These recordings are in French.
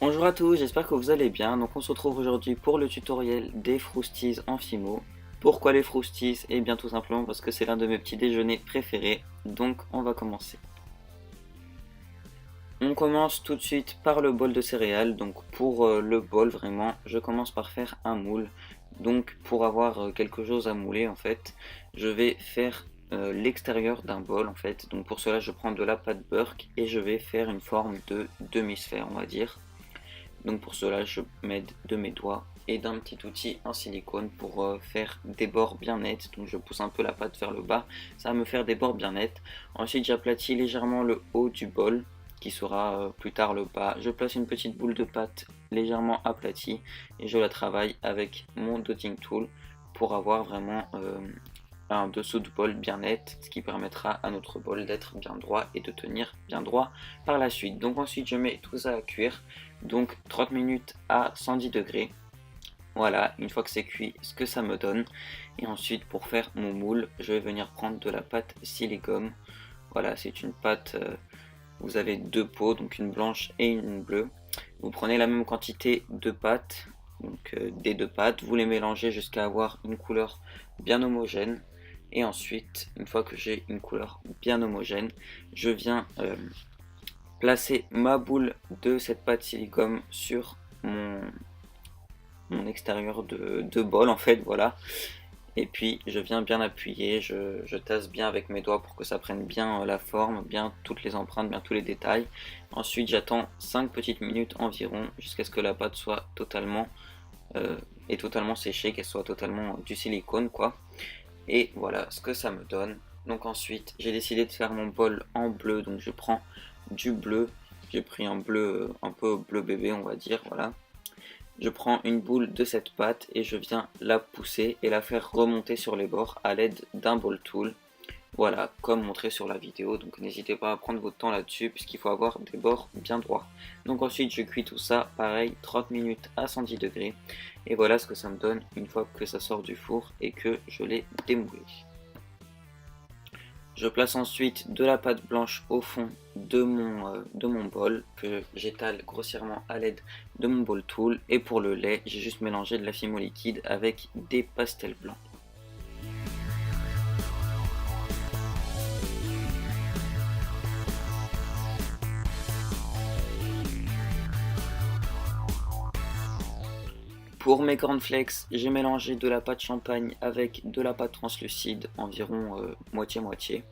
Bonjour à tous, j'espère que vous allez bien. Donc on se retrouve aujourd'hui pour le tutoriel des Frosties en Fimo. Pourquoi les Frosties? Eh bien tout simplement parce que c'est l'un de mes petits déjeuners préférés. Donc on va commencer. On commence tout de suite par le bol de céréales. Donc pour le bol vraiment, je commence par faire un moule. Donc pour avoir quelque chose à mouler en fait, je vais faire l'extérieur d'un bol en fait. Donc pour cela je prends de la pâte Burke et je vais faire une forme de demi-sphère on va dire. Donc pour cela, je m'aide de mes doigts et d'un petit outil en silicone pour faire des bords bien nets. Donc je pousse un peu la pâte vers le bas, ça va me faire des bords bien nets. Ensuite, j'aplatis légèrement le haut du bol, qui sera plus tard le bas. Je place une petite boule de pâte légèrement aplatie et je la travaille avec mon dotting tool pour avoir vraiment un dessous de bol bien net, ce qui permettra à notre bol d'être bien droit et de tenir bien droit par la suite. Donc ensuite je mets tout ça à cuire, donc 30 minutes à 110 degrés. Voilà, une fois que c'est cuit, ce que ça me donne. Et ensuite pour faire mon moule, je vais venir prendre de la pâte silicone. Voilà, c'est une pâte, vous avez deux pots, donc une blanche et une bleue. Vous prenez la même quantité de pâte, donc des deux pâtes, vous les mélangez jusqu'à avoir une couleur bien homogène. Et ensuite, une fois que j'ai une couleur bien homogène, je viens placer ma boule de cette pâte silicone sur mon extérieur de bol en fait, voilà. Et puis je viens bien appuyer, je tasse bien avec mes doigts pour que ça prenne bien la forme, bien toutes les empreintes, bien tous les détails. Ensuite j'attends 5 petites minutes environ jusqu'à ce que la pâte soit totalement séchée, qu'elle soit totalement du silicone quoi. Et voilà ce que ça me donne. Donc ensuite j'ai décidé de faire mon bol en bleu, donc je prends du bleu, j'ai pris un bleu un peu bleu bébé on va dire, voilà. Je prends une boule de cette pâte et je viens la pousser et la faire remonter sur les bords à l'aide d'un ball tool. Voilà, comme montré sur la vidéo, donc n'hésitez pas à prendre votre temps là-dessus puisqu'il faut avoir des bords bien droits. Donc ensuite je cuis tout ça, pareil, 30 minutes à 110 degrés. Et voilà ce que ça me donne une fois que ça sort du four et que je l'ai démoulé. Je place ensuite de la pâte blanche au fond de mon bol que j'étale grossièrement à l'aide de mon ball tool. Et pour le lait, j'ai juste mélangé de la fimo liquide avec des pastels blancs. Pour mes cornflakes, j'ai mélangé de la pâte champagne avec de la pâte translucide, environ moitié-moitié.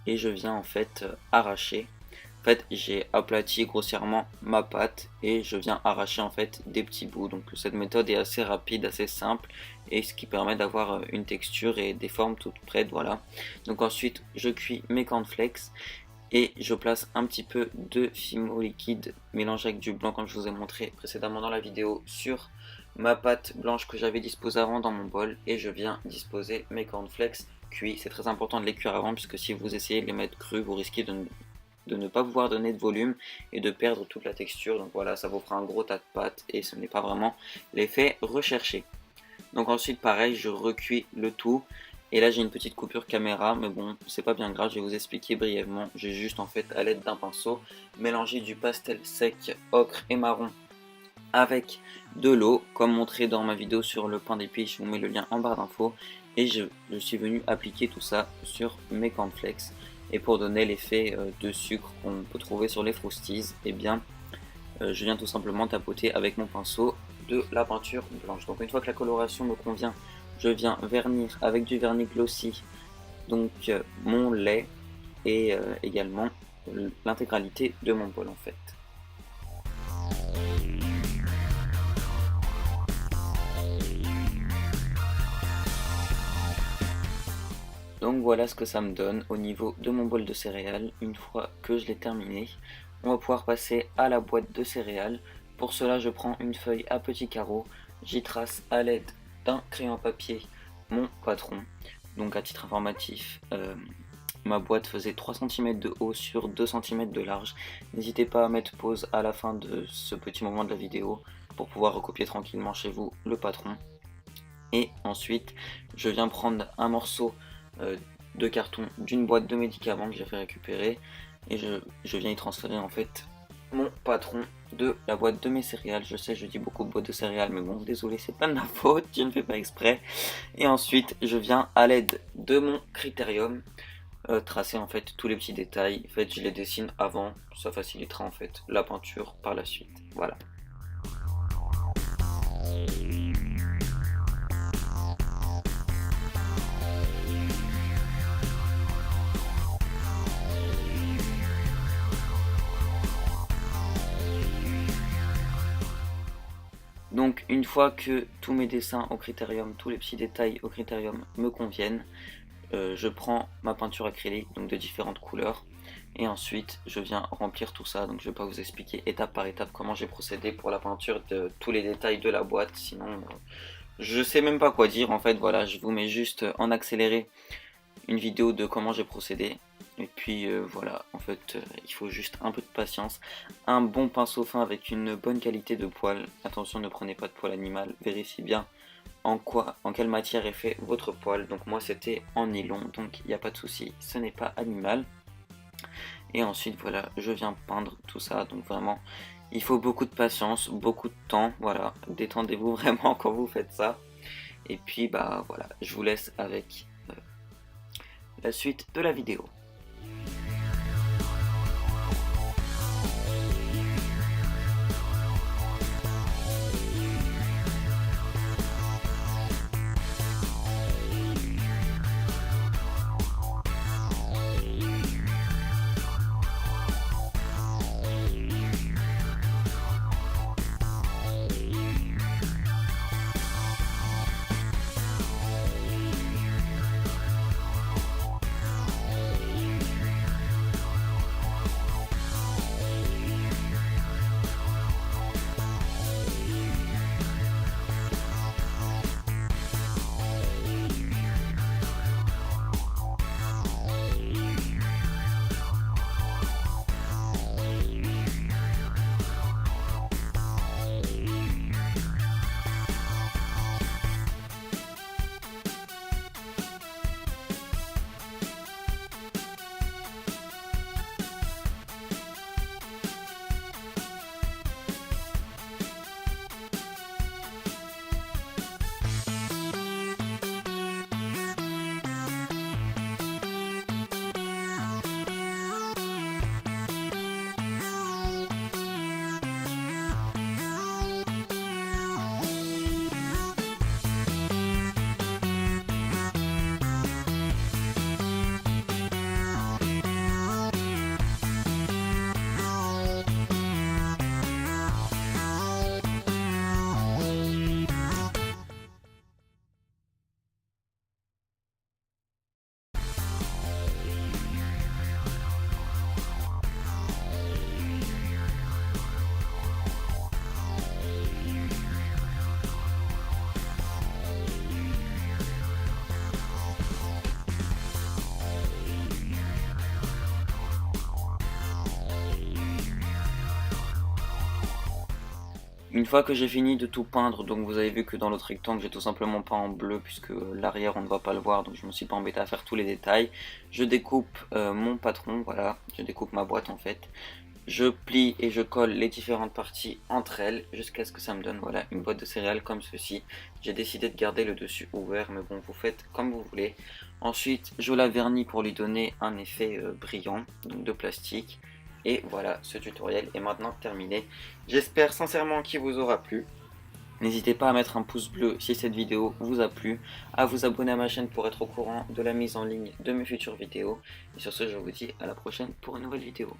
Et je viens en fait arracher. En fait, j'ai aplati grossièrement ma pâte et je viens arracher en fait des petits bouts. Donc cette méthode est assez rapide, assez simple et ce qui permet d'avoir une texture et des formes toutes prêtes, voilà. Donc ensuite, je cuis mes cornflakes et je place un petit peu de fimo liquide mélangé avec du blanc comme je vous ai montré précédemment dans la vidéo sur ma pâte blanche que j'avais disposée avant dans mon bol et je viens disposer mes cornflakes cuits. C'est très important de les cuire avant puisque si vous essayez de les mettre crus, vous risquez de ne pas pouvoir donner de volume et de perdre toute la texture. Donc voilà, ça vous fera un gros tas de pâte et ce n'est pas vraiment l'effet recherché. Donc ensuite pareil, je recuis le tout. Et là j'ai une petite coupure caméra, mais bon, c'est pas bien grave, je vais vous expliquer brièvement. J'ai juste en fait à l'aide d'un pinceau mélangé du pastel sec ocre et marron avec de l'eau, comme montré dans ma vidéo sur le pain d'épices, je vous mets le lien en barre d'infos. Et je suis venu appliquer tout ça sur mes cornflakes. Et pour donner l'effet de sucre qu'on peut trouver sur les Frosties, eh bien, je viens tout simplement tapoter avec mon pinceau de la peinture blanche. Donc une fois que la coloration me convient, je viens vernir avec du vernis glossy donc mon lait et également l'intégralité de mon bol en fait. Donc voilà ce que ça me donne au niveau de mon bol de céréales. Une fois que je l'ai terminé, on va pouvoir passer à la boîte de céréales. Pour cela, je prends une feuille à petits carreaux, j'y trace à l'aide d'un crayon à papier mon patron. Donc à titre informatif, ma boîte faisait 3 cm de haut sur 2 cm de large. N'hésitez pas à mettre pause à la fin de ce petit moment de la vidéo pour pouvoir recopier tranquillement chez vous le patron. Et ensuite, je viens prendre un morceau de carton d'une boîte de médicaments que j'ai fait récupérer et je viens y transférer en fait mon patron de la boîte de mes céréales. Je sais, je dis beaucoup de boîtes de céréales, mais bon, désolé, c'est pas de ma faute, je ne fais pas exprès. Et ensuite, je viens à l'aide de mon critérium tracer en fait tous les petits détails. En fait, je les dessine avant, ça facilitera en fait la peinture par la suite. Voilà. Donc une fois que tous mes dessins au critérium, tous les petits détails au critérium me conviennent, je prends ma peinture acrylique, donc de différentes couleurs, et ensuite je viens remplir tout ça. Donc je vais pas vous expliquer étape par étape comment j'ai procédé pour la peinture de tous les détails de la boîte, sinon je sais même pas quoi dire en fait. Voilà, je vous mets juste en accéléré une vidéo de comment j'ai procédé. Et puis voilà, en fait il faut juste un peu de patience, un bon pinceau fin avec une bonne qualité de poil. Attention, ne prenez pas de poil animal, vérifiez bien en quelle matière est fait votre poil. Donc moi c'était en nylon, donc il n'y a pas de souci, ce n'est pas animal. Et ensuite voilà, je viens peindre tout ça. Donc vraiment, il faut beaucoup de patience, beaucoup de temps. Voilà, détendez-vous vraiment quand vous faites ça. Et puis bah voilà, je vous laisse avec la suite de la vidéo. Une fois que j'ai fini de tout peindre, donc vous avez vu que dans l'autre rectangle j'ai tout simplement peint en bleu puisque l'arrière on ne va pas le voir, donc je me suis pas embêté à faire tous les détails. Je découpe mon patron, voilà, je découpe ma boîte en fait. Je plie et je colle les différentes parties entre elles jusqu'à ce que ça me donne voilà, une boîte de céréales comme ceci. J'ai décidé de garder le dessus ouvert, mais bon, vous faites comme vous voulez. Ensuite je la vernis pour lui donner un effet brillant, donc de plastique. Et voilà, ce tutoriel est maintenant terminé. J'espère sincèrement qu'il vous aura plu. N'hésitez pas à mettre un pouce bleu si cette vidéo vous a plu, à vous abonner à ma chaîne pour être au courant de la mise en ligne de mes futures vidéos. Et sur ce, je vous dis à la prochaine pour une nouvelle vidéo.